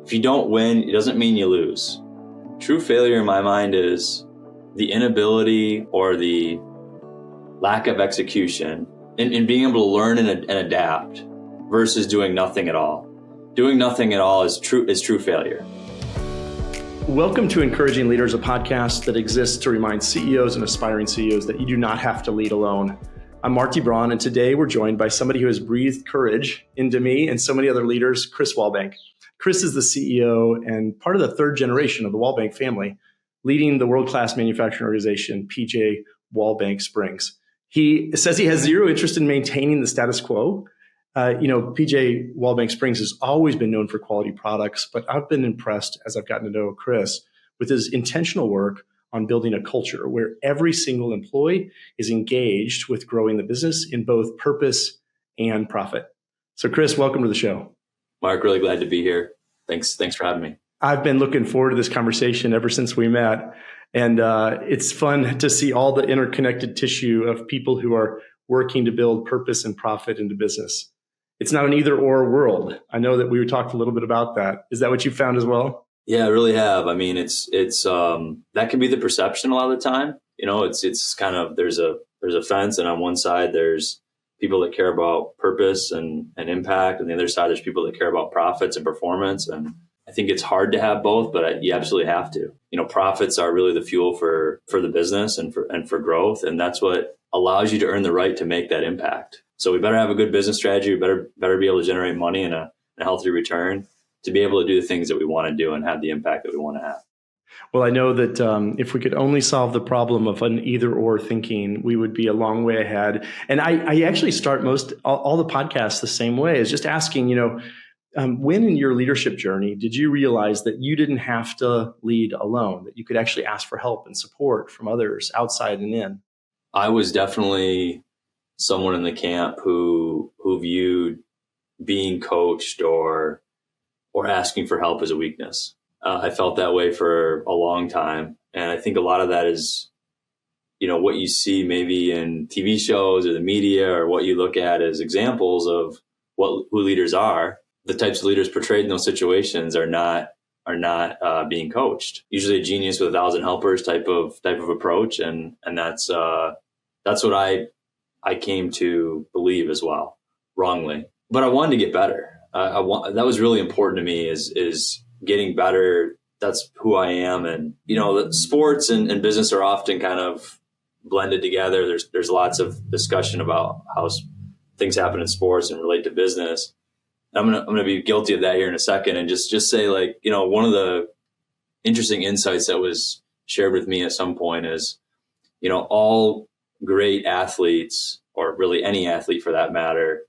If you don't win, it doesn't mean you lose. True failure in my mind is the inability or the lack of execution in being able to learn and adapt versus doing nothing at all. Doing nothing at all is true failure. Welcome to Encouraging Leaders, a podcast that exists to remind CEOs and aspiring CEOs that you do not have to lead alone. I'm Marty Braun, and today we're joined by somebody who has breathed courage into me and so many other leaders, Chris Wallbank. Chris is the CEO and part of the third generation of the Wallbank family, leading the world-class manufacturing organization, PJ Wallbank Springs. He says he has zero interest in maintaining the status quo. PJ Wallbank Springs has always been known for quality products, but I've been impressed as I've gotten to know Chris with his intentional work on building a culture where every single employee is engaged with growing the business in both purpose and profit. So Chris, welcome to the show. Mark, really glad to be here. Thanks for having me. I've been looking forward to this conversation ever since we met. And it's fun to see all the interconnected tissue of people who are working to build purpose and profit into business. It's not an either or world. I know that we talked a little bit about that. Is that what you found as well? Yeah, I really have. I mean, it's that can be the perception a lot of the time. You know, it's kind of there's a fence, and on one side there's people that care about purpose and impact, and the other side there's people that care about profits and performance. And I think it's hard to have both, but you absolutely have to. You know, profits are really the fuel for the business and for growth, and that's what allows you to earn the right to make that impact. So we better have a good business strategy. We better be able to generate money and a healthy return to be able to do the things that we want to do and have the impact that we want to have. Well, I know that if we could only solve the problem of an either or thinking, we would be a long way ahead. And I actually start all the podcasts the same way, is just asking, when in your leadership journey did you realize that you didn't have to lead alone, that you could actually ask for help and support from others outside and in? I was definitely someone in the camp who viewed being coached or asking for help as a weakness. I felt that way for a long time. And I think a lot of that is, what you see maybe in TV shows or the media, or what you look at as examples of who leaders are. The types of leaders portrayed in those situations are not being coached. Usually a genius with 1,000 helpers type of approach. And that's what I came to believe as well, wrongly. But I wanted to get better. That was really important to me is getting better. That's who I am. And, sports and business are often kind of blended together. There's lots of discussion about how things happen in sports and relate to business. I'm going to be guilty of that here in a second and just say, one of the interesting insights that was shared with me at some point is, all great athletes, or really any athlete for that matter,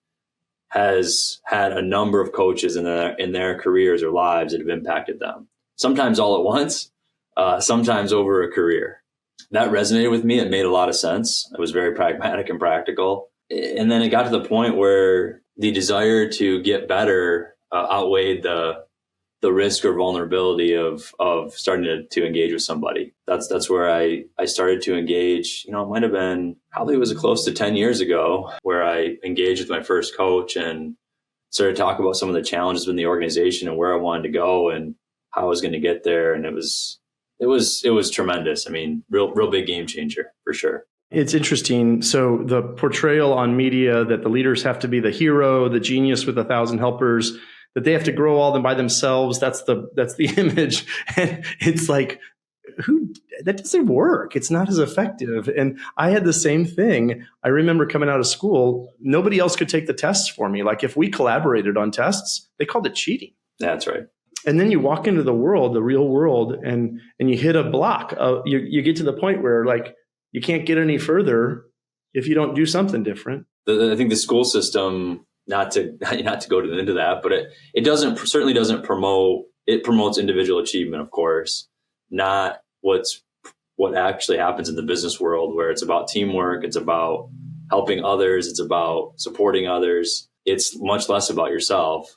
has had a number of coaches in their careers or lives that have impacted them. Sometimes all at once, sometimes over a career. That resonated with me. It made a lot of sense. It was very pragmatic and practical. And then it got to the point where the desire to get better outweighed the risk or vulnerability of starting to engage with somebody. That's where I started to engage. It might have been probably was close to 10 years ago where I engaged with my first coach and started to talk about some of the challenges in the organization and where I wanted to go and how I was going to get there. And it was tremendous. I mean, real big game changer for sure. It's interesting. So the portrayal on media that the leaders have to be the hero, the genius with 1,000 helpers, that they have to grow all them by themselves. That's the image. And it's like, that doesn't work. It's not as effective. And I had the same thing. I remember coming out of school, nobody else could take the tests for me. Like if we collaborated on tests, they called it cheating. That's right. And then you walk into the world, the real world, and you hit a block. You get to the point where you can't get any further if you don't do something different. I think the school system, not to go into that, but it certainly doesn't promote. It promotes individual achievement, of course, not what actually happens in the business world, where it's about teamwork, it's about helping others, it's about supporting others. It's much less about yourself.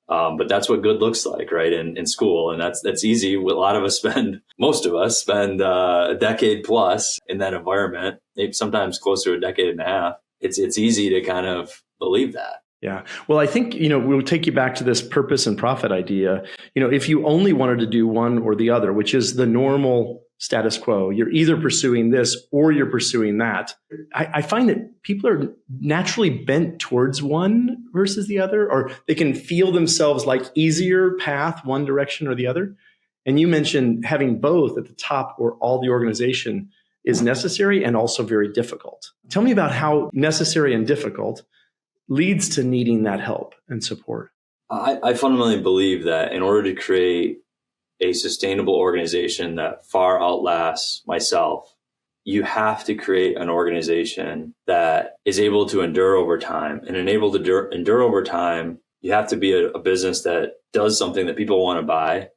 But that's what good looks like, right? In school. And that's easy. Most of us spend a decade plus in that environment, maybe sometimes close to a decade and a half. It's easy to kind of believe that. Yeah. Well, I think, we'll take you back to this purpose and profit idea. If you only wanted to do one or the other, which is the normal status quo, you're either pursuing this or you're pursuing that. I find that people are naturally bent towards one versus the other, or they can feel themselves like easier path one direction or the other. And you mentioned having both at the top or all the organization is necessary and also very difficult. Tell me about how necessary and difficult leads to needing that help and support. I fundamentally believe that in order to create a sustainable organization that far outlasts myself, you have to create an organization that is able to endure over time. And enable to endure over time, you have to be a business that does something that people want to buy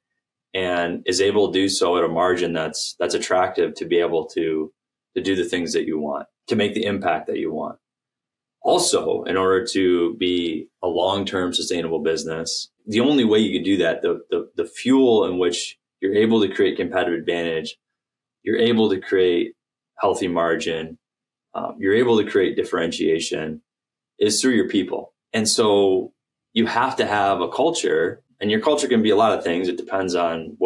and is able to do so at a margin that's attractive to be able to do the things that you want, to make the impact that you want. Also, in order to be a long-term sustainable business, the only way you can do that, the fuel in which you're able to create competitive advantage, you're able to create healthy margin, you're able to create differentiation, is through your people. And so you have to have a culture, and your culture can be a lot of things. It depends on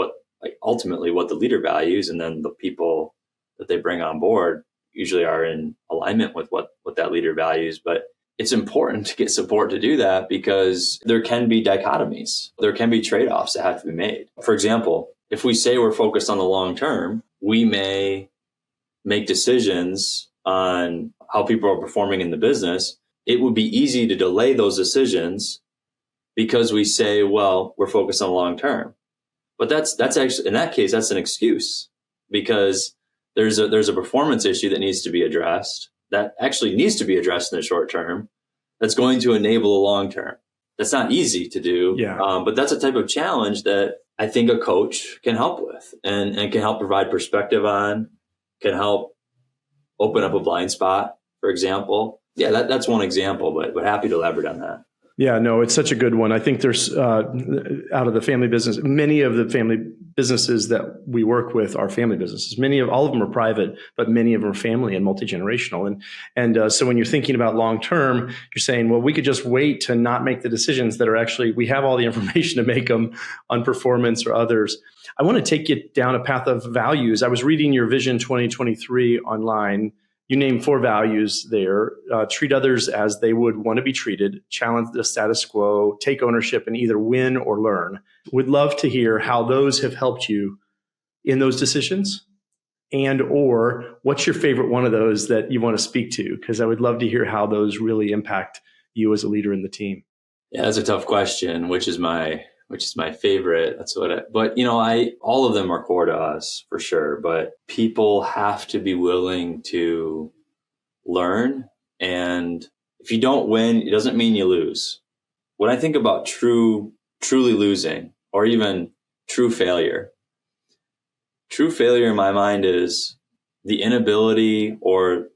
ultimately what the leader values, and then the people that they bring on board usually are in alignment with what that leader values. But it's important to get support to do that, because there can be dichotomies. There can be trade-offs that have to be made. For example, if we say we're focused on the long term, we may make decisions on how people are performing in the business. It would be easy to delay those decisions because we say, well, we're focused on the long term. But that's actually, in that case, that's an excuse, because there's a performance issue that needs to be addressed, that actually needs to be addressed in the short term, that's going to enable the long term. That's not easy to do, but that's a type of challenge that I think a coach can help with and can help provide perspective on, can help open up a blind spot, for example. Yeah, that's one example, but happy to elaborate on that. Yeah, no, it's such a good one. I think there's out of the family business, many of the family businesses that we work with are family businesses. All of them are private, but many of them are family and multi-generational. And so when you're thinking about long term, you're saying, well, we could just wait to not make the decisions that are actually, we have all the information to make them on performance or others. I want to take you down a path of values. I was reading your Vision 2023 online. You name 4 values there: treat others as they would want to be treated, challenge the status quo, take ownership, and either win or learn. Would love to hear how those have helped you in those decisions, and or what's your favorite one of those that you want to speak to? Because I would love to hear how those really impact you as a leader in the team. Yeah, that's a tough question. Which is my favorite. But all of them are core to us for sure, but people have to be willing to learn. And if you don't win, it doesn't mean you lose. When I think about truly losing, or even true failure in my mind is the inability or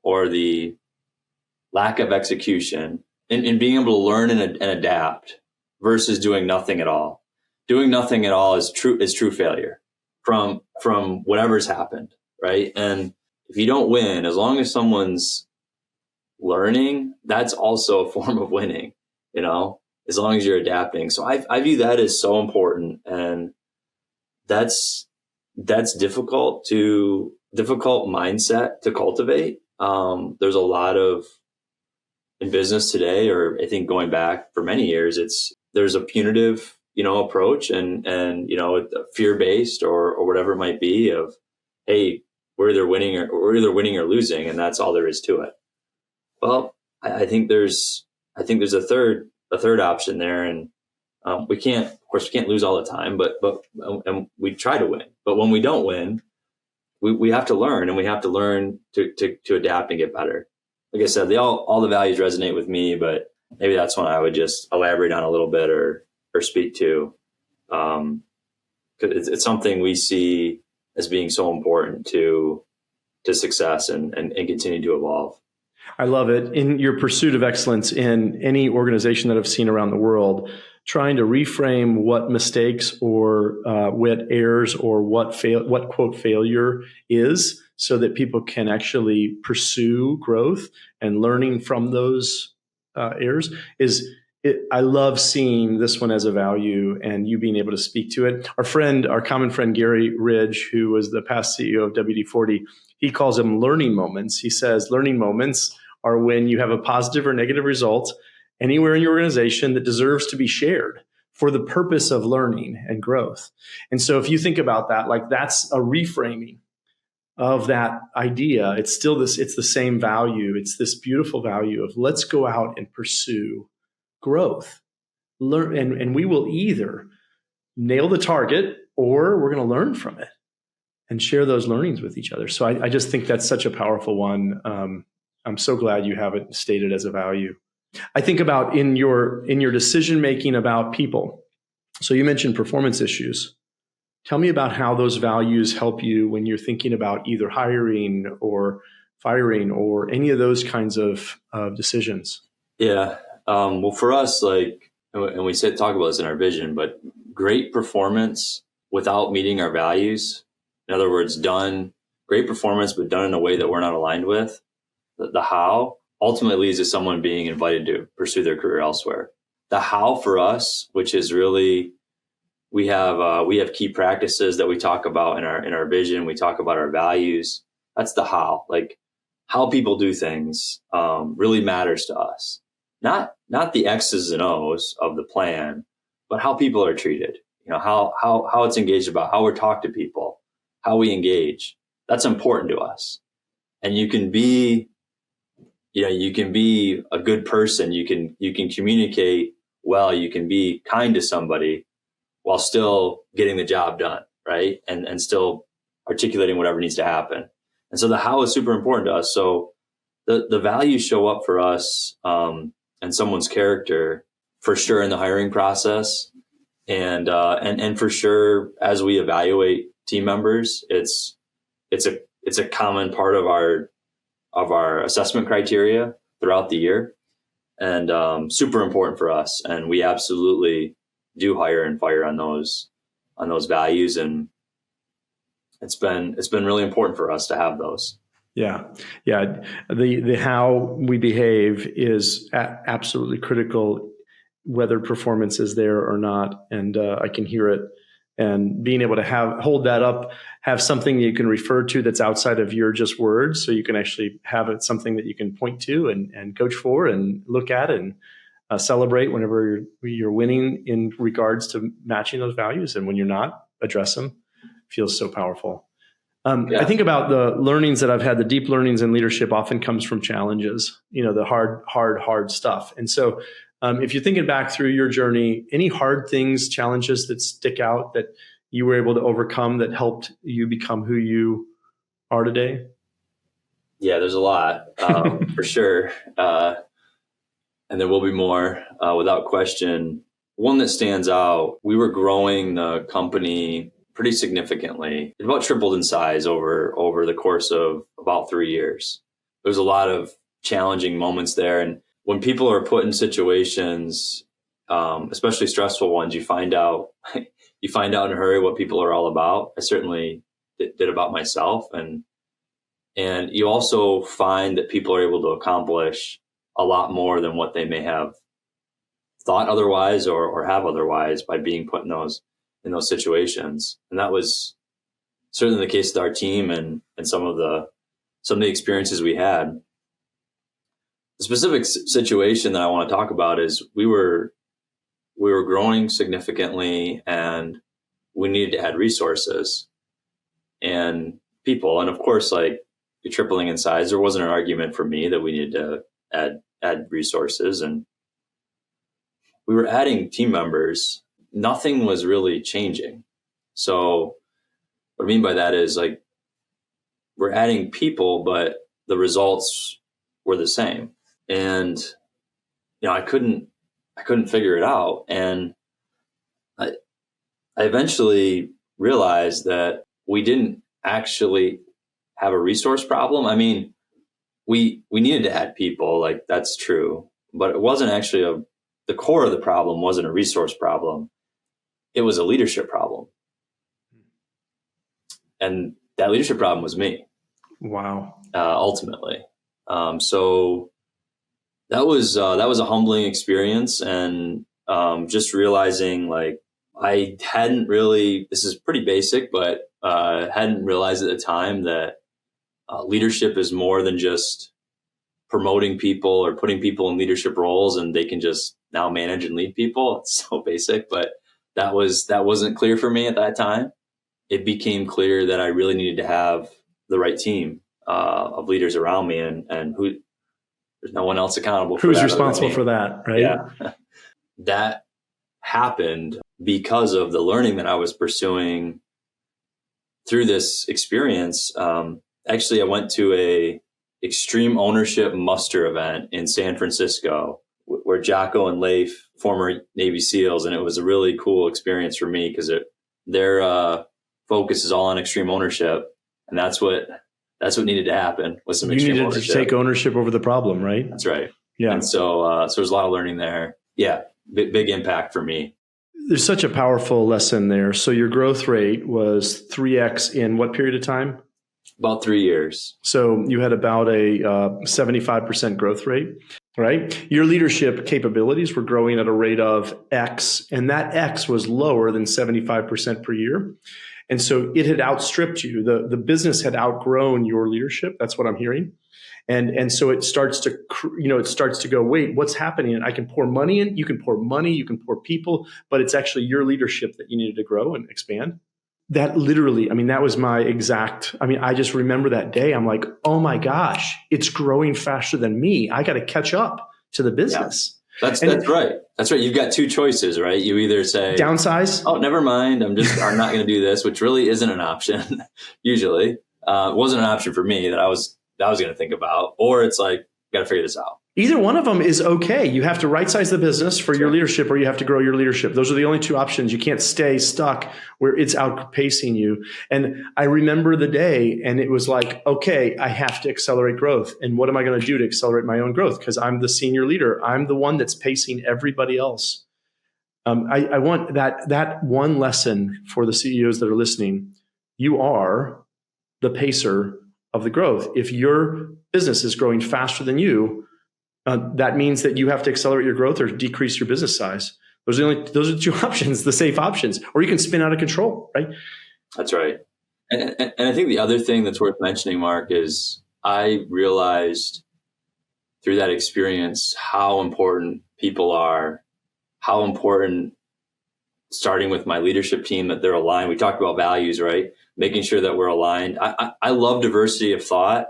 the lack of execution in being able to learn and adapt, versus doing nothing at all. Doing nothing at all is true failure from whatever's happened, right? And if you don't win, as long as someone's learning, that's also a form of winning, as long as you're adapting. So I view that as so important, and that's difficult mindset to cultivate. There's a lot of, in business today, or I think going back for many years, there's a punitive, approach and fear-based or whatever it might be of, hey, we're either winning or losing, and that's all there is to it. Well, I think there's a third option there, and we can't lose all the time, but we try to win. But when we don't win, we have to learn, and we have to learn to adapt and get better. Like I said, all the values resonate with me, but maybe that's one I would just elaborate on a little bit or speak to, because it's something we see as being so important to success and continue to evolve. I love it. In your pursuit of excellence in any organization that I've seen around the world, trying to reframe what mistakes or what errors or what quote failure is, so that people can actually pursue growth and learning from those airs is I love seeing this one as a value and you being able to speak to it. Our common friend, Gary Ridge, who was the past CEO of WD-40, he calls them learning moments. He says learning moments are when you have a positive or negative result anywhere in your organization that deserves to be shared for the purpose of learning and growth. And so if you think about that, like that's a reframing of that idea. It's the same value. It's this beautiful value of let's go out and pursue growth. Learn, and we will either nail the target or we're going to learn from it and share those learnings with each other. So I just think that's such a powerful one. I'm so glad you have it stated as a value. I think about in your decision making about people. So you mentioned performance issues. Tell me about how those values help you when you're thinking about either hiring or firing or any of those kinds of decisions. Yeah. Well, for us, like, and we talk about this in our vision, but great performance without meeting our values. In other words, great performance, but done in a way that we're not aligned with. The how ultimately leads to someone being invited to pursue their career elsewhere. The how for us, which is really, we have key practices that we talk about in our vision. We talk about our values. That's the how. Like how people do things really matters to us. Not the X's and O's of the plan, but how people are treated. You know, how it's engaged about, how we're talked to people, how we engage. That's important to us. And you can be a good person. You can communicate well. You can be kind to somebody while still getting the job done, right? And still articulating whatever needs to happen. And so the how is super important to us. So the values show up for us and someone's character for sure in the hiring process, and for sure as we evaluate team members, it's a common part of our assessment criteria throughout the year, and super important for us. And we absolutely do hire and fire on those values, and it's been really important for us to have those. Yeah. The how we behave is absolutely critical, whether performance is there or not. And I can hear it. And being able to hold that up, have something you can refer to that's outside of your just words, so you can actually have it something that you can point to and coach for and look at and celebrate whenever you're winning in regards to matching those values, and when you're not, address them. Feels so powerful. I think about the learnings that I've had. The deep learnings in leadership often comes from challenges, the hard stuff. And so if you're thinking back through your journey, any hard things, challenges that stick out that you were able to overcome that helped you become who you are today? Yeah, there's a lot for sure. And there will be more without question. One that stands out, we were growing the company pretty significantly. It about tripled in size over the course of about 3 years. There was a lot of challenging moments there. And when people are put in situations, especially stressful ones, you find out in a hurry what people are all about. I certainly did about myself. And you also find that people are able to accomplish a lot more than what they may have thought otherwise or have otherwise by being put in those situations. And that was certainly the case with our team and some of the experiences we had. The specific situation that I want to talk about is we were growing significantly, and we needed to add resources and people. And of course, like you're tripling in size, there wasn't an argument for me that we needed to add resources, and we were adding team members. Nothing was really changing. So what I mean by that is, like, we're adding people, but the results were the same. And, I couldn't figure it out. And I eventually realized that we didn't actually have a resource problem. I mean, we needed to add people, like that's true, but it wasn't actually the core of the problem wasn't a resource problem. It was a leadership problem. And that leadership problem was me. Wow. Ultimately. So That was a humbling experience, and just realizing like I hadn't really. This is pretty basic, but hadn't realized at the time that leadership is more than just promoting people or putting people in leadership roles, and they can just now manage and lead people. It's so basic, but that wasn't clear for me at that time. It became clear that I really needed to have the right team of leaders around me, and who there's no one else accountable for Who's that. responsible for that, right? Yeah. That happened because of the learning that I was pursuing through this experience. Actually, I went to a extreme ownership muster event in San Francisco where Jocko and Leif, former Navy SEALs, and it was a really cool experience for me because their focus is all on extreme ownership, and that's what needed to happen with some extreme ownership. You needed to take ownership over the problem, right? That's right. Yeah. And so there's a lot of learning there. Yeah, big impact for me. There's such a powerful lesson there. So your growth rate was 3x in what period of time? About 3 years. So you had about a 75% growth rate, right? Your leadership capabilities were growing at a rate of X, and that X was lower than 75% per year. And so it had outstripped you. The business had outgrown your leadership. That's what I'm hearing. And so it starts to go, wait, what's happening? I can pour money in, you can pour money, you can pour people, but it's actually your leadership that you needed to grow and expand. That literally, that was my exact, I just remember that day. I'm like, oh my gosh, it's growing faster than me. I got to catch up to the business. Yeah. That's right. That's right. You've got two choices, right? You either say downsize. Oh, never mind. I'm not going to do this, which really isn't an option. Usually, it wasn't an option for me that I was going to think about, or it's like, got to figure this out. Either one of them is okay. You have to right size the business for your leadership, or you have to grow your leadership. Those are the only two options. You can't stay stuck where it's outpacing you. And I remember the day, and it was like, okay, I have to accelerate growth. And what am I going to do to accelerate my own growth? Because I'm the senior leader. I'm the one that's pacing everybody else. I want that one lesson for the CEOs that are listening. You are the pacer of the growth. If your business is growing faster than you, that means that you have to accelerate your growth or decrease your business size. Those are the two options, the safe options, or you can spin out of control, right? That's right. And I think the other thing that's worth mentioning, Mark, is I realized through that experience how important people are, how important, starting with my leadership team, that they're aligned. We talked about values, right? Making sure that we're aligned. I love diversity of thought.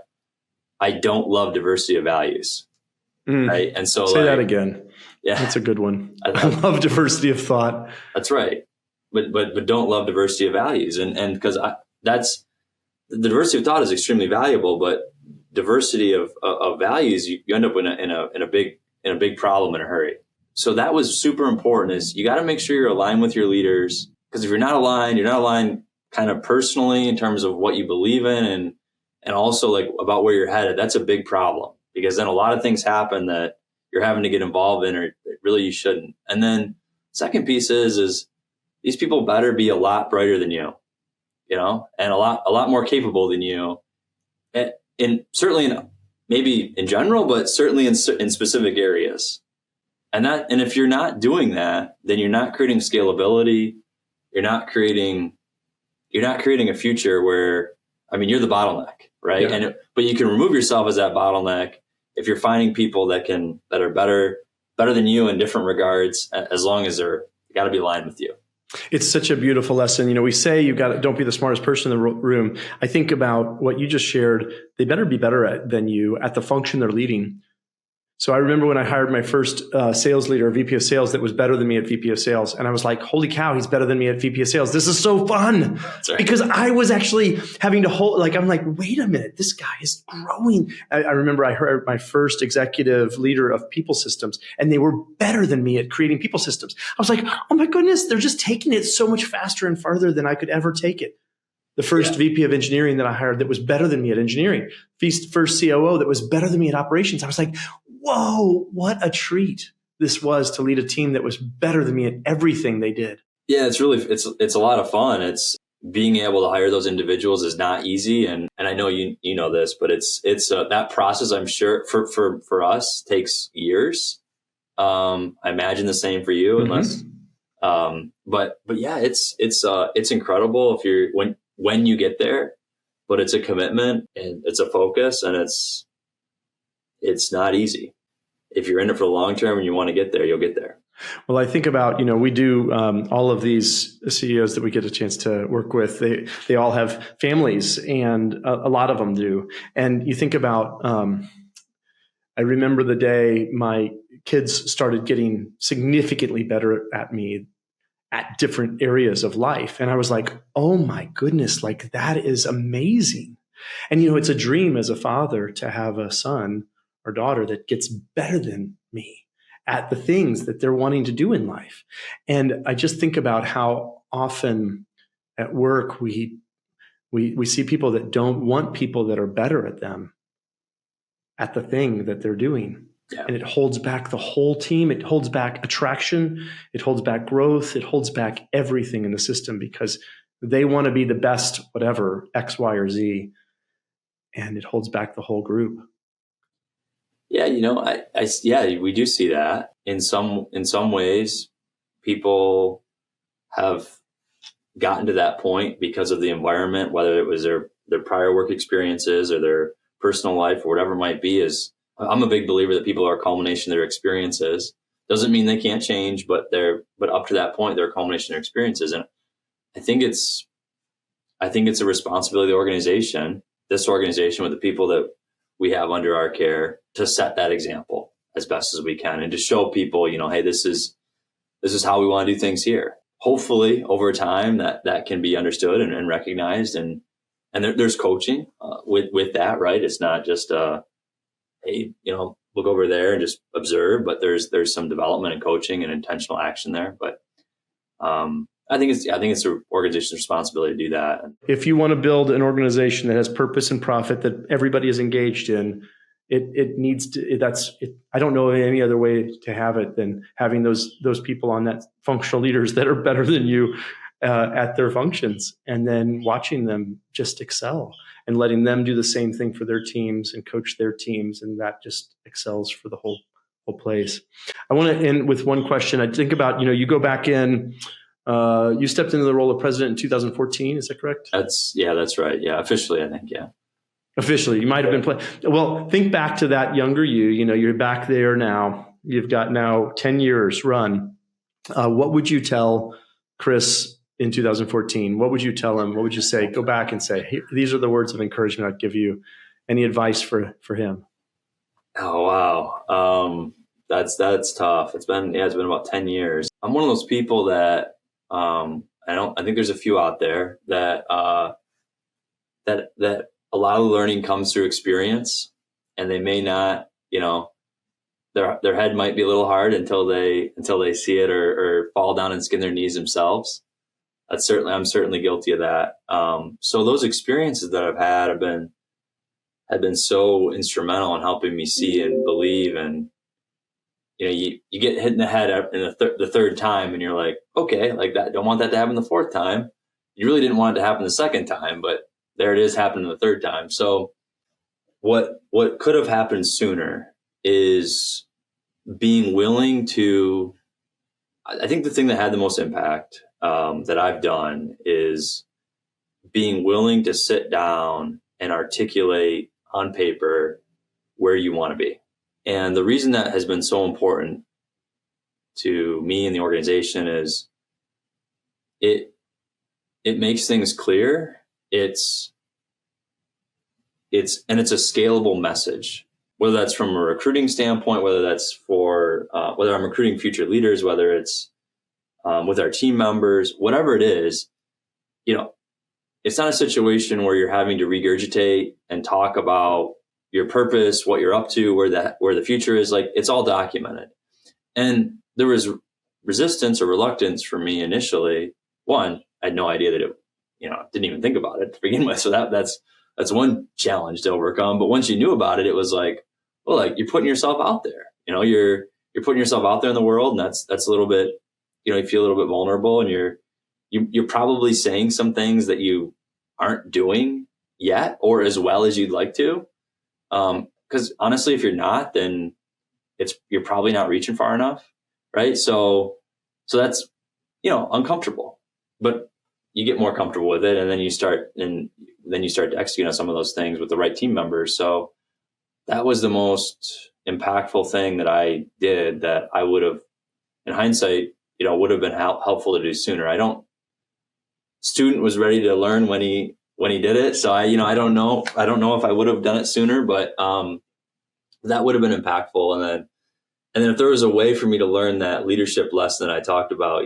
I don't love diversity of values. Right. And so say that again. Yeah, that's a good one. I love diversity of thought. That's right. But don't love diversity of values. And because that's the diversity of thought is extremely valuable, but diversity of values, you end up in a big problem in a hurry. So that was super important, is you got to make sure you're aligned with your leaders, because if you're not aligned kind of personally in terms of what you believe in and also like about where you're headed. That's a big problem. Because then a lot of things happen that you're having to get involved in, or really you shouldn't. And then second piece is these people better be a lot brighter than you, and a lot more capable than you. And certainly maybe in general, but certainly in specific areas. And if you're not doing that, then you're not creating scalability. You're not creating a future where, you're the bottleneck, right? Yeah. But you can remove yourself as that bottleneck if you're finding people that are better than you in different regards, as long as they're got to be aligned with you. It's such a beautiful lesson. We say don't be the smartest person in the room. I think about what you just shared. They better be better than you at the function they're leading. So I remember when I hired my first sales leader, VP of sales, that was better than me at VP of sales. And I was like, holy cow, he's better than me at VP of sales. This is so fun. That's right. Because I was actually having to I'm like, wait a minute, this guy is growing. I remember I hired my first executive leader of people systems, and they were better than me at creating people systems. I was like, oh my goodness, they're just taking it so much faster and farther than I could ever take it. The first VP of engineering that I hired that was better than me at engineering, first COO that was better than me at operations. I was like, whoa, what a treat this was to lead a team that was better than me at everything they did. Yeah, it's a lot of fun. being able to hire those individuals is not easy. And I know you know this, but it's that process, I'm sure for us takes years. I imagine the same for you, unless, but yeah, it's incredible if you're, when you get there, but it's a commitment and it's a focus, and it's not easy. If you're in it for the long term and you want to get there, you'll get there. Well, I think about, we do all of these CEOs that we get a chance to work with. They all have families, and a lot of them do. And you think about, I remember the day my kids started getting significantly better at me at different areas of life. And I was like, oh my goodness, like that is amazing. And, it's a dream as a father to have a son or daughter that gets better than me at the things that they're wanting to do in life. And I just think about how often at work we see people that don't want people that are better at them at the thing that they're doing. Yeah. And it holds back the whole team. It holds back attraction. It holds back growth. It holds back everything in the system because they want to be the best, whatever, X, Y, or Z. And it holds back the whole group. Yeah, we do see that in some ways. People have gotten to that point because of the environment, whether it was their prior work experiences or their personal life or whatever it might be. I'm a big believer that people are a culmination of their experiences. Doesn't mean they can't change, but up to that point, they're a culmination of their experiences. And I think it's a responsibility of the organization, this organization, with the people that we have under our care, to set that example as best as we can and to show people, hey, this is how we want to do things here. Hopefully over time that can be understood and recognized, and there's coaching with that, right? It's not just hey, look over there and just observe, but there's some development and coaching and intentional action there. But I think it's an organization's responsibility to do that. If you want to build an organization that has purpose and profit that everybody is engaged in, it needs to. I don't know any other way to have it than having those people on that, functional leaders that are better than you at their functions, and then watching them just excel and letting them do the same thing for their teams and coach their teams, and that just excels for the whole place. I want to end with one question. I think about, you go back in. You stepped into the role of president in 2014. Is that correct? That's right. Yeah. Officially, I think. Yeah. Officially, you might have been well, think back to that younger you. You're back there now. You've got now 10 years run. What would you tell Chris in 2014? What would you tell him? What would you say? Go back and say, hey, these are the words of encouragement I'd give you. Any advice for him? Oh, wow. That's tough. It's been about 10 years. I'm one of those people that, I think there's a few out there that a lot of learning comes through experience, and they may not, their head might be a little hard until they see it or fall down and skin their knees themselves. I'm certainly guilty of that. So those experiences that I've had have been so instrumental in helping me see and believe. And you get hit in the head in the third time, and you're like, okay, like that. Don't want that to happen the fourth time. You really didn't want it to happen the second time, but there it is happening the third time. So what could have happened sooner is being willing to. I think the thing that had the most impact that I've done is being willing to sit down and articulate on paper where you want to be. And the reason that has been so important to me and the organization is it makes things clear. It's a scalable message, whether that's from a recruiting standpoint, whether that's for whether I'm recruiting future leaders, whether it's with our team members, whatever it is, it's not a situation where you're having to regurgitate and talk about your purpose, what you're up to, where the future is. Like, it's all documented. And there was resistance or reluctance for me initially. One, I had no idea that it, didn't even think about it to begin with. So that's one challenge to overcome. But once you knew about it, it was like, well, like, you're putting yourself out there. You're putting yourself out there in the world, and that's a little bit, you feel a little bit vulnerable, and you're you're probably saying some things that you aren't doing yet or as well as you'd like to. Because honestly, if you're not, then you're probably not reaching far enough, right? So that's uncomfortable, but you get more comfortable with it, and then you start to execute on some of those things with the right team members. So that was the most impactful thing that I did that I would have, in hindsight, would have been helpful to do sooner. Student was ready to learn when he did it. So I don't know if I would have done it sooner, but that would have been impactful. And then if there was a way for me to learn that leadership lesson that I talked about,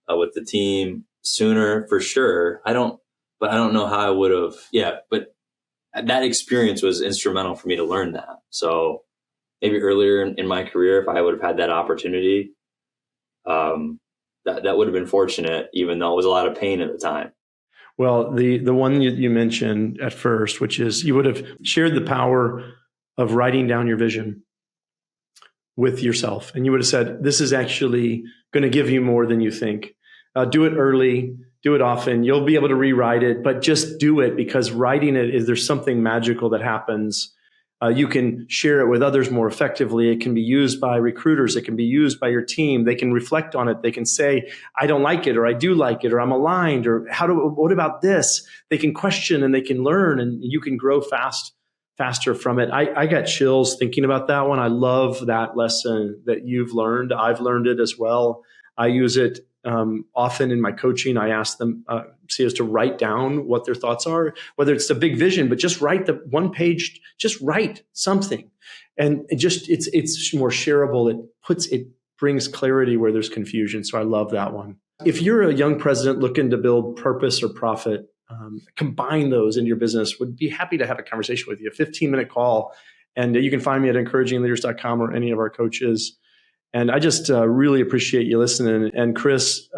with the team sooner, for sure. I don't know how I would have. Yeah, but that experience was instrumental for me to learn that. So maybe earlier in my career, if I would have had that opportunity, that would have been fortunate, even though it was a lot of pain at the time. Well, the one you mentioned at first, which is you would have shared the power of writing down your vision with yourself. And you would have said, this is actually going to give you more than you think. Do it early, do it often. You'll be able to rewrite it, but just do it, because writing it there's something magical that happens. You can share it with others more effectively. It can be used by recruiters. It can be used by your team. They can reflect on it. They can say, I don't like it, or I do like it, or I'm aligned, or what about this? They can question and they can learn, and you can grow faster from it. I got chills thinking about that one. I love that lesson that you've learned. I've learned it as well. I use it often in my coaching. I ask them, CEOs, to write down what their thoughts are, whether it's a big vision, but just write the one page, just write something. And it's more shareable. It brings clarity where there's confusion. So I love that one. If you're a young president looking to build purpose or profit, combine those in your business, would be happy to have a conversation with you, a 15-minute call. And you can find me at encouragingleaders.com or any of our coaches. And I just really appreciate you listening. And Chris,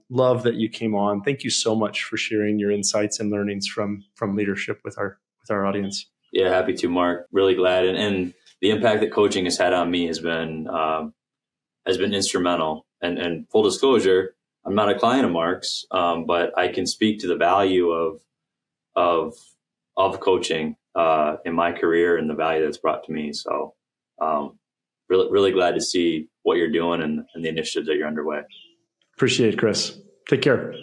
love that you came on. Thank you so much for sharing your insights and learnings from leadership with our audience. Yeah, happy to, Mark. Really glad. And the impact that coaching has had on me has been instrumental. And full disclosure, I'm not a client of Mark's, but I can speak to the value of coaching in my career and the value that's brought to me. So really glad to see what you're doing and the initiatives that you're underway. Appreciate it, Chris. Take care.